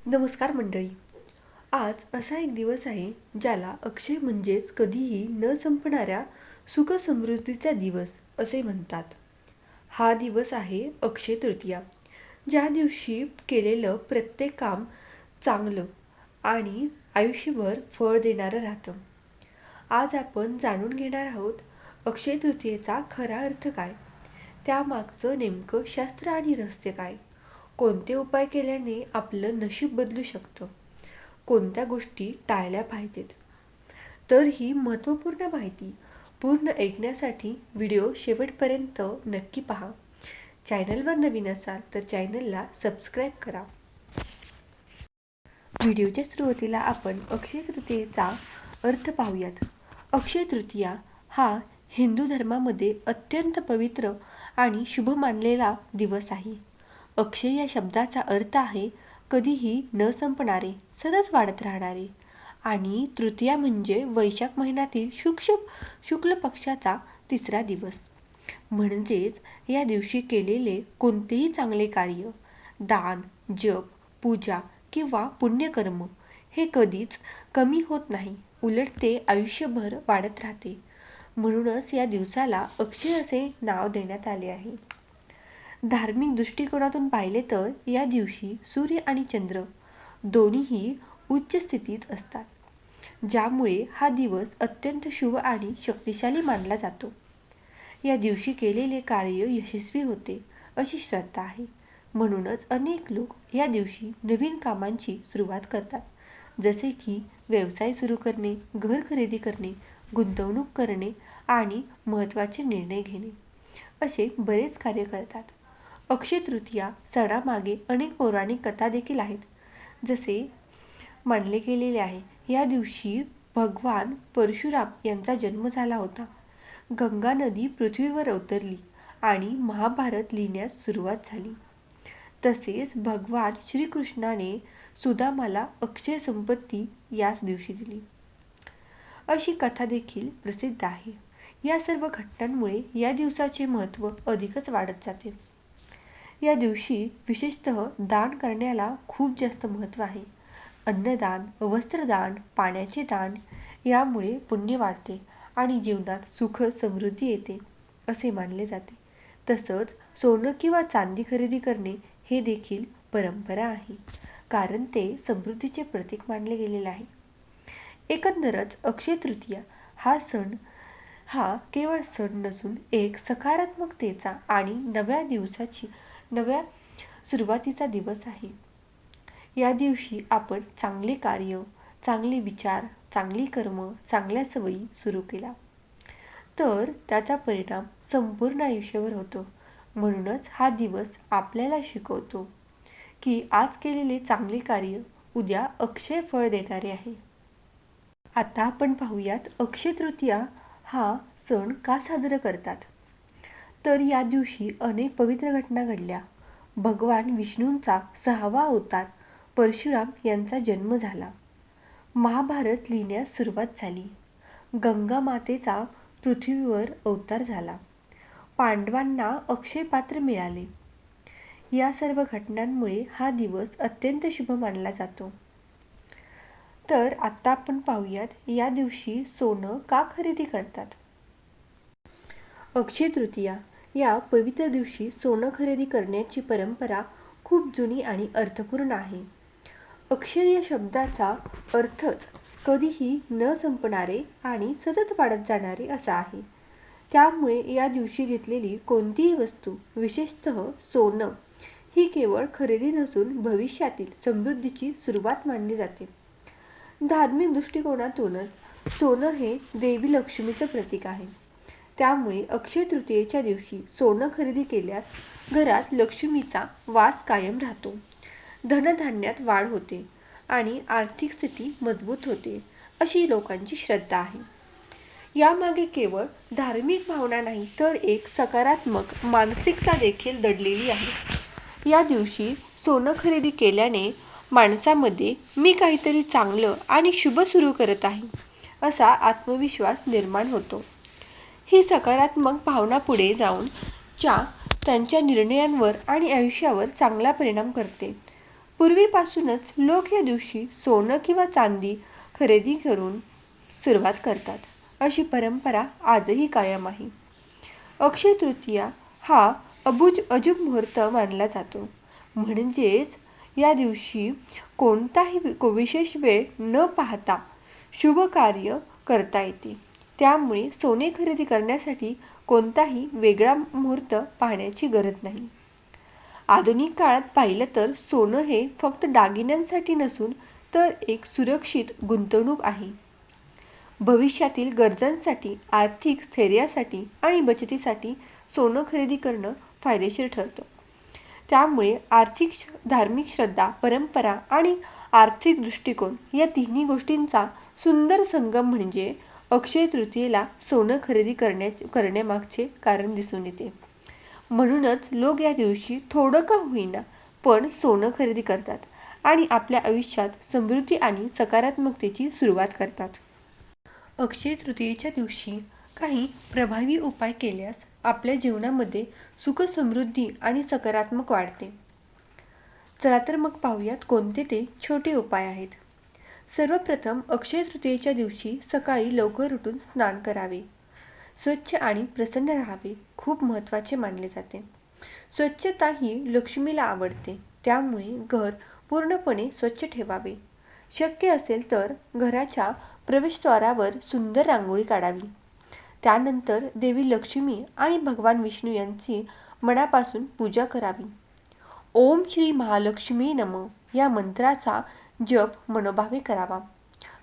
नमस्कार मंडळी. आज असा एक दिवस आहे ज्याला अक्षय म्हणजेच कधीही न संपणाऱ्या सुख समृद्धीचा दिवस असे म्हणतात. हा दिवस आहे अक्षय तृतीया, ज्या दिवशी केलेलं प्रत्येक काम चांगलं आणि आयुष्यभर फळ देणारं राहतं. आज आपण जाणून घेणार आहोत अक्षय तृतीयेचा खरा अर्थ काय, त्यामागचं नेमकं शास्त्र आणि रहस्य काय, कोणते उपाय केल्याने आपलं नशीब बदलू शकतं, कोणत्या गोष्टी टाळल्या पाहिजेत. तर ही महत्त्वपूर्ण माहिती पूर्ण ऐकण्यासाठी व्हिडिओ शेवटपर्यंत नक्की पहा. चॅनलवर नवीन असाल तर चॅनलला सबस्क्राईब करा. व्हिडिओच्या सुरुवातीला आपण अक्षय तृतीयेचा अर्थ पाहूयात. अक्षय तृतीया हा हिंदू धर्मामध्ये अत्यंत पवित्र आणि शुभ मानलेला दिवस आहे. अक्षय या शब्दाचा अर्थ आहे कधीही न संपणारे, सतत वाढत राहणारे. आणि तृतीया म्हणजे वैशाख महिन्यातील शुक्ल पक्षाचा तिसरा दिवस. म्हणजेच या दिवशी केलेले कोणतेही चांगले कार्य, दान, जप, पूजा किंवा पुण्यकर्म हे कधीच कमी होत नाही, उलट ते आयुष्यभर वाढत राहते. म्हणूनच या दिवसाला अक्षय असे नाव देण्यात आले आहे. धार्मिक दृष्टिकोनातून पाहिले तर या दिवशी सूर्य आणि चंद्र दोन्हीही उच्च स्थितीत असतात, ज्यामुळे हा दिवस अत्यंत शुभ आणि शक्तिशाली मानला जातो. या दिवशी केलेले कार्य यशस्वी होते अशी श्रद्धा आहे. म्हणूनच अनेक लोक या दिवशी नवीन कामांची सुरुवात करतात, जसे की व्यवसाय सुरू करणे, घर खरेदी करणे, गुंतवणूक करणे आणि महत्त्वाचे निर्णय घेणे असे बरेच कार्य करतात. अक्षय तृतीया सणामागे अनेक पौराणिक कथा देखील आहेत. जसे मानले गेलेले आहे, या दिवशी भगवान परशुराम यांचा जन्म झाला होता. गंगा नदी पृथ्वीवर अवतरली आणि महाभारत लिहिण्यास सुरुवात झाली. तसेच भगवान श्रीकृष्णाने सुदामाला अक्षय संपत्ती याच दिवशी दिली, अशी कथा देखील प्रसिद्ध आहे. या सर्व घटनांमुळे या दिवसाचे महत्त्व अधिकच वाढत जाते. या दिवशी विशेषतः दान करण्याला खूप जास्त महत्त्व आहे. अन्नदान, वस्त्रदान, पाण्याचे दान यामुळे पुण्य वाढते आणि जीवनात सुख समृद्धी येते असे मानले जाते. तसंच सोनं किंवा चांदी खरेदी करणे हे देखील परंपरा आहे, कारण ते समृद्धीचे प्रतीक मानले गेलेले आहे. एकंदरच अक्षय तृतीया हा सण हा केवळ सण नसून एक सकारात्मकतेचा आणि नव्या सुरुवातीचा दिवस आहे. या दिवशी आपण चांगले कार्य, चांगले विचार, चांगली कर्म, चांगल्या सवयी सुरू केला तर त्याचा परिणाम संपूर्ण आयुष्यावर होतो. म्हणूनच हा दिवस आपल्याला शिकवतो की आज केलेले चांगले कार्य उद्या अक्षय फळ देणारे आहे. आता आपण पाहूयात अक्षय तृतीया हा सण का साजरा करतात. तर या दिवशी अनेक पवित्र घटना घडल्या. भगवान विष्णूंचा 6वा अवतार परशुराम यांचा जन्म झाला. महाभारत लिहिण्यास सुरुवात झाली. गंगा मातेचा पृथ्वीवर अवतार झाला. पांडवांना अक्षय पात्र मिळाले. या सर्व घटनांमुळे हा दिवस अत्यंत शुभ मानला जातो. तर आता आपण पाहूयात या दिवशी सोनं का खरेदी करतात. अक्षय तृतीया या पवित्र दिवशी सोनं खरेदी करण्याची परंपरा खूप जुनी आणि अर्थपूर्ण आहे. अक्षय या शब्दाचा अर्थच कधीही न संपणारे आणि सतत वाढत जाणारे असा आहे. त्यामुळे या दिवशी घेतलेली कोणतीही वस्तू, विशेषतः सोनं, ही केवळ खरेदी नसून भविष्यातील समृद्धीची सुरुवात मानली जाते. धार्मिक दृष्टिकोनातूनच सोनं हे देवी लक्ष्मीचं प्रतीक आहे. त्यामुळे अक्षय तृतीयेच्या दिवशी सोनं खरेदी केल्यास घरात लक्ष्मीचा वास कायम राहतो, धनधान्यात वाढ होते आणि आर्थिक स्थिती मजबूत होते अशी लोकांची श्रद्धा आहे. यामागे केवळ धार्मिक भावना नाही तर एक सकारात्मक मानसिकता देखील दडलेली आहे. या दिवशी सोनं खरेदी केल्याने माणसामध्ये मी काहीतरी चांगलं आणि शुभ सुरू करत आहे असा आत्मविश्वास निर्माण होतो. ही सकारात्मक भावना पुढे जाऊन त्यांच्या निर्णयांवर आणि आयुष्यावर चांगला परिणाम करते. पूर्वीपासूनच लोक या दिवशी सोनं किंवा चांदी खरेदी करून सुरुवात करतात. अशी परंपरा आजही कायम आहे. अक्षय तृतीया हा अजूब मुहूर्त मानला जातो. म्हणजेच या दिवशी कोणताही विशेष वेळ न पाहता शुभ कार्य करता येते. त्यामुळे सोने खरेदी करण्यासाठी कोणताही वेगळा मुहूर्त पाहण्याची गरज नाही. आधुनिक काळात पाहिलं तर सोनं हे फक्त दागिन्यांसाठी नसून तर एक सुरक्षित गुंतवणूक आहे. भविष्यातील गरजांसाठी, आर्थिक स्थैर्यासाठी आणि बचतीसाठी सोनं खरेदी करणं फायदेशीर ठरतं. त्यामुळे आर्थिक, धार्मिक श्रद्धा, परंपरा आणि आर्थिक दृष्टिकोन या तिन्ही गोष्टींचा सुंदर संगम म्हणजे अक्षय तृतीयेला सोनं खरेदी करण्यामागचे कारण दिसून येते. म्हणूनच लोक या दिवशी थोडं का होईना पण सोनं खरेदी करतात आणि आपल्या आयुष्यात समृद्धी आणि सकारात्मकतेची सुरुवात करतात. अक्षय तृतीयेच्या दिवशी काही प्रभावी उपाय केल्यास आपल्या जीवनामध्ये सुख, समृद्धी आणि सकारात्मक वाढते. चला तर मग पाहूयात कोणते ते छोटे उपाय आहेत. सर्वप्रथम अक्षय तृतीयेच्या दिवशी सकाळी लवकर उठून स्नान करावे. स्वच्छ आणि प्रसन्न राहावे खूप महत्त्वाचे मानले जाते. स्वच्छता ही लक्ष्मीला आवडते. त्यामुळे घर पूर्णपणे स्वच्छ ठेवावे. शक्य असेल तर घराच्या प्रवेशद्वारावर सुंदर रांगोळी काढावी. त्यानंतर देवी लक्ष्मी आणि भगवान विष्णू यांची मनापासून पूजा करावी. ओम श्री महालक्ष्मी नमः या मंत्राचा जप मनोभावे करावा.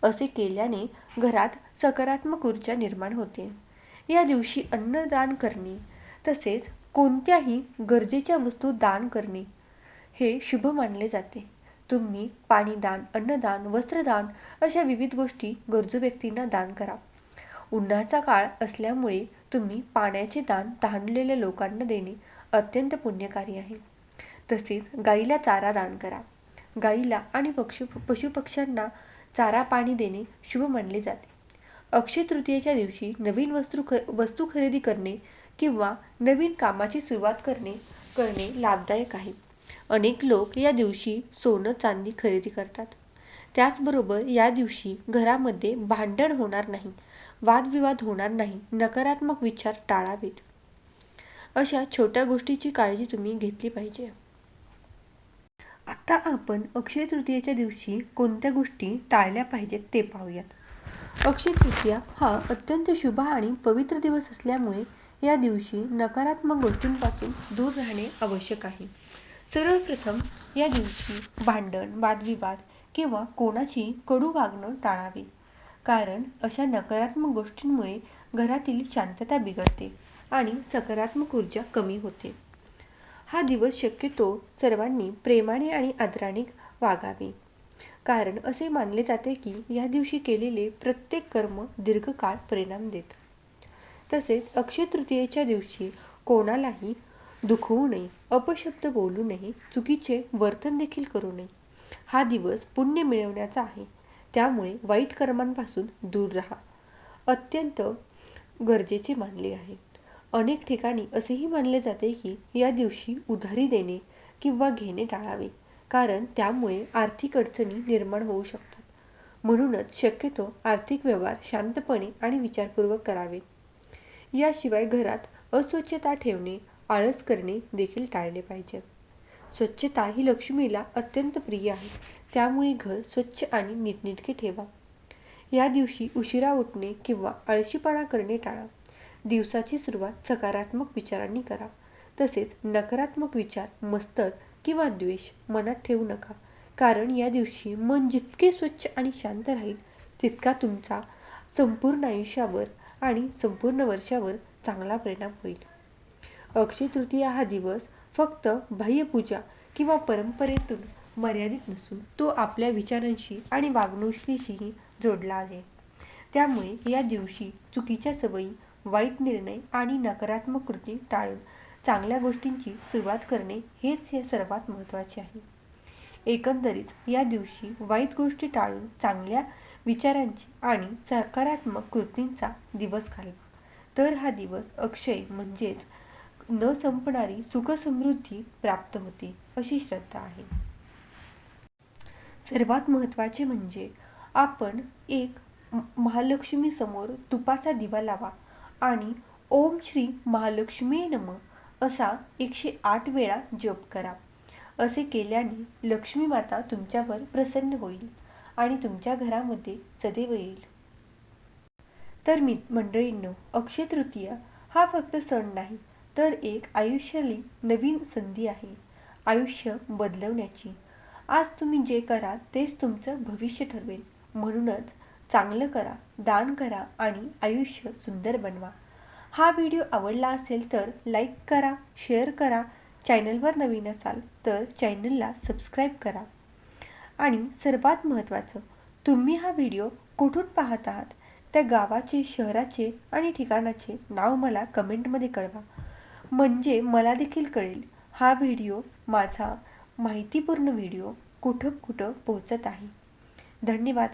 असे केल्याने घरात सकारात्मक ऊर्जा निर्माण होते. या दिवशी अन्नदान करणे तसेच कोणत्याही गरजेच्या वस्तू दान करणे हे शुभ मानले जाते. तुम्ही पाणीदान, अन्नदान, वस्त्रदान अशा विविध गोष्टी गरजू व्यक्तींना दान करा. उन्हाचा काळ असल्यामुळे तुम्ही पाण्याचे दान तहानलेल्या लोकांना देणे अत्यंत पुण्यकारी आहे. तसेच गाईला चारा दान करा. गाईला आणि पशुपक्ष्यांना चारा पाणी देणे शुभ मानले जाते. अक्षय तृतीयेच्या दिवशी नवीन वस्तू खरेदी करणे किंवा नवीन कामाची सुरुवात करणे लाभदायक आहे. अनेक लोक या दिवशी सोनं चांदी खरेदी करतात. त्याचबरोबर या दिवशी घरामध्ये भांडण होणार नाही, वादविवाद होणार नाही, नकारात्मक विचार टाळावेत. अशा छोट्या गोष्टीची काळजी तुम्ही घेतली पाहिजे. आता आपण अक्षय तृतीयेच्या दिवशी कोणत्या गोष्टी टाळल्या पाहिजेत ते पाहूयात. अक्षय तृतीया हा अत्यंत शुभ आणि पवित्र दिवस असल्यामुळे या दिवशी नकारात्मक गोष्टींपासून दूर राहणे आवश्यक आहे. सर्वप्रथम या दिवशी भांडण, वादविवाद किंवा कोणाची कडू वागणं टाळावे. कारण अशा नकारात्मक गोष्टींमुळे घरातील शांतता बिघडते आणि सकारात्मक ऊर्जा कमी होते. हा दिवस शक्यतो सर्वांनी प्रेमाने आणि आदराने वागावे. कारण असे मानले जाते की या दिवशी केलेले प्रत्येक कर्म दीर्घकाळ परिणाम देते. तसेच अक्षय तृतीयेच्या दिवशी कोणालाही दुखवू नये, अपशब्द बोलू नये, चुकीचे वर्तन देखील करू नये. हा दिवस पुण्य मिळवण्याचा आहे. त्यामुळे वाईट कर्मांपासून दूर राहा. अत्यंत गरजेचे मानले आहे. अनेक ठिकाणी असेही मानले जाते की या दिवशी उधारी देणे किंवा घेणे टाळावे. कारण त्यामुळे आर्थिक अडचणी निर्माण होऊ शकतात. म्हणूनच शक्यतो आर्थिक व्यवहार शांतपणे आणि विचारपूर्वक करावे. याशिवाय घरात अस्वच्छता ठेवणे, आळस करणे देखील टाळले पाहिजे. स्वच्छता ही लक्ष्मीला अत्यंत प्रिय आहे. त्यामुळे घर स्वच्छ आणि नीटनेटके ठेवा. या दिवशी उशिरा उठणे किंवा आळशीपणा करणे टाळा. दिवसाची सुरुवात सकारात्मक विचारांनी करा. तसेच नकारात्मक विचार, मत्सर किंवा द्वेष मनात ठेवू नका. कारण या दिवशी मन जितके स्वच्छ आणि शांत राहील तितका तुमचा संपूर्ण आयुष्यावर आणि संपूर्ण वर्षावर चांगला परिणाम होईल. अक्षय तृतीया हा दिवस फक्त बाह्यपूजा किंवा परंपरेतून मर्यादित नसून तो आपल्या विचारांशी आणि वागणुकीशीही जोडला आहे. त्यामुळे या दिवशी चुकीच्या सवयी, वाईट निर्णय आणि नकारात्मक कृती टाळून चांगल्या गोष्टींची सुरुवात करणे हेच हे सर्वात महत्त्वाचे आहे. एकंदरीत या दिवशी वाईट गोष्टी टाळून चांगल्या विचारांची आणि सकारात्मक कृतींचा दिवस घालवा. तर हा दिवस अक्षय म्हणजेच न संपणारी सुख समृद्धी प्राप्त होते अशी श्रद्धा आहे. सर्वात महत्त्वाचे म्हणजे आपण एक महालक्ष्मीसमोर तुपाचा दिवा लावा आणि ओम श्री महालक्ष्मी नमः असा 108 वेळा जप करा. असे केल्याने लक्ष्मी माता तुमच्यावर प्रसन्न होईल आणि तुमच्या घरामध्ये सदैव येईल. तर मंडळींनो, अक्षय तृतीया हा फक्त सण नाही, तर एक आयुष्याली नवीन संधी आहे आयुष्य बदलवण्याची. आज तुम्ही जे करा तेच तुमचं भविष्य ठरवेल. म्हणूनच चांगलं करा, दान करा आणि आयुष्य सुंदर बनवा. हा व्हिडिओ आवडला असेल तर लाईक करा, शेअर करा. चॅनलवर नवीन असाल तर चॅनलला सबस्क्राईब करा. आणि सर्वात महत्त्वाचं, तुम्ही हा व्हिडिओ कुठून पाहत आहात त्या गावाचे, शहराचे आणि ठिकाणाचे नाव मला कमेंटमध्ये कळवा. म्हणजे मला देखील कळेल हा व्हिडिओ, माझा माहितीपूर्ण व्हिडिओ कुठं कुठं पोहोचत आहे. धन्यवाद.